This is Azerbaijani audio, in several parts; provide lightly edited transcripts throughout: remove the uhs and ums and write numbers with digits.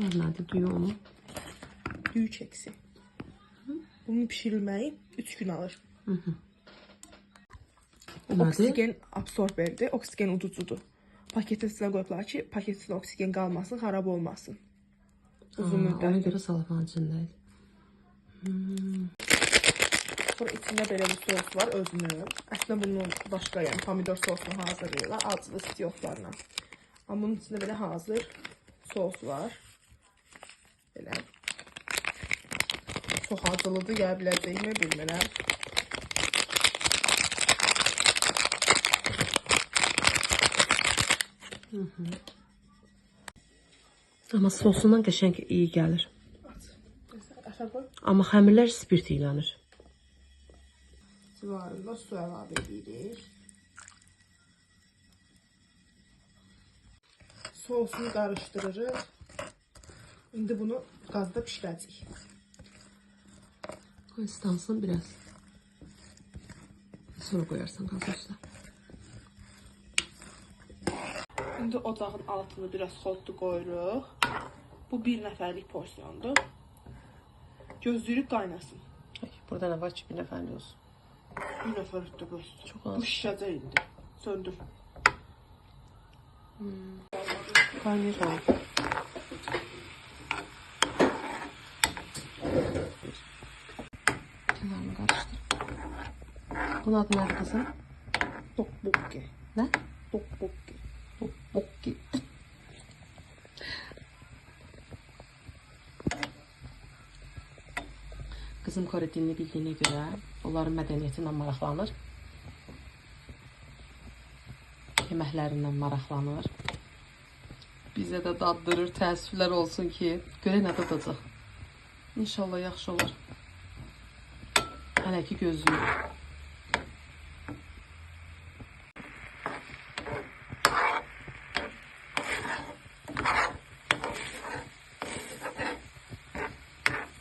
Nədir düyü onu? Düyü keksi. Bunun pişirilməyi 3 gün alır. Oksigen absorberdir, oksigen uducudur. Paketin içine qoyublar ki, paketin içində oksigen qalmasın, xarab olmasın. Uzun müddət. Ona görə salafanın içindəydi. Sonra içində belə bir sos var, özünün. Əslində bunun başqa, yəni pomidor sosunu hazırlayırlar, acılı istiyotlarla. Amma bunun içində belə hazır sos var. Belə. Çox acılıdır, gələ biləcəyimi bilmirəm. Amma sosundan qəşəng iyi gəlir. Aşağı qoy. Amma xəmirlər spirt iylənir. Civarında su əlavə edirik. Sosunu qarışdırırıq. İndi bunu qazda pişirəcəyik. İstansın biraz. Sonra qoyarsan qazın üstə. İndi ocağın altını biraz xodlu qoyuruq. Bu bir nəfərlik porsiyondur. Gözləyirik qaynasın. Burada nə var ki, bir nəfərli olsun. Bir nəfər üstə qoysun. Çox az. Bu şişəcək indi. Söndür. Qaynayır ha. Kenarını qarışdır. Bunun adı nədir qızım? Tokbokki. Nə? Tokbokki. Bokki. Qızım Kore dilini bildiyinə görə onların mədəniyyəti ilə maraqlanır. Yeməklərindən maraqlanır. Bizə də daddırır, təəssüflər olsun ki, görə nə dadacaq. İnşallah yaxşı olur. Hələ ki gözləyir.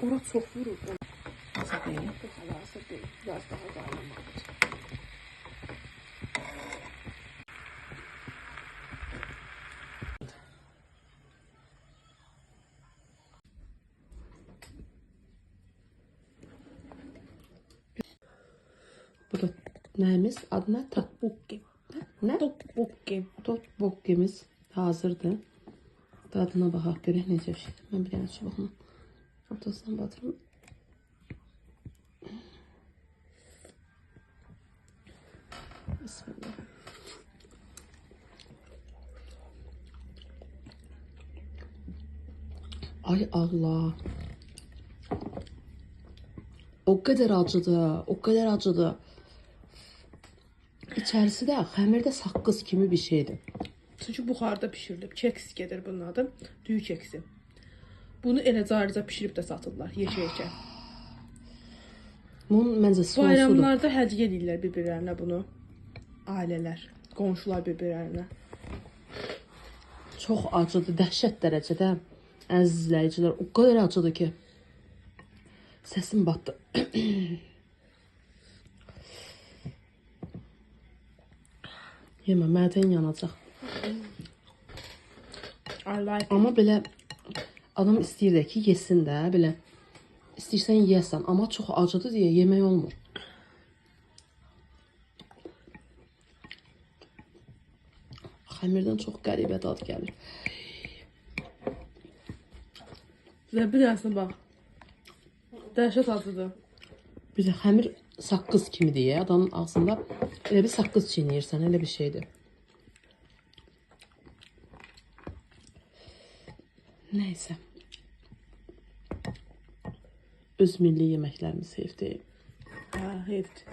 Ora çox vurur. Hazır deyil. Hazır deyil. Biraz daha qaynamalıdır. Bu da nəyimiz? Adı nə? Tokbokki. Nə? Tokbokki. Tokbokkimiz hazırdır. Dadına baxaq, görək necə şeydir. Mən bir dənə çubuqla ortasından batırım. Bismillah. Ay Allah. O qədər acıdır, o qədər acıdır. İçərisi də xəmirdə saqqız kimi bir şeydir. Çünki buxarda pişirilib. Keks gedir bunun adı. Düyü keksi. Bunu elə carıca pişirib də satırlar yeşə-yeşə. Bunun məncə sosudur. Bayramlarda hədiyyə edirlər bir-birlərinə bunu. Ailələr, qonşular bir-birlərinə. Çox acıdır, dəhşət dərəcədə. Əziz izləyicilər, o qədər acıdır ki. Səsim batdı. Yemə, mədəyin yanacaq. Amma belə adam istəyir də ki, yesin də, belə. İstəyirsən yeyəsən, amma çox acıdır deyə yemək olmur. Xəmirdən çox qəribə dad gəlir. Və bir dərsine bax. Dəhşət acıdır. Bir də xəmir saqqız kimi deyə adamın ağzında elə bir saqqız çiynəyirsən, elə bir şeydir. Nəysə. Öz milli yeməklərimiz heyf deyil. Hə, heyfdir.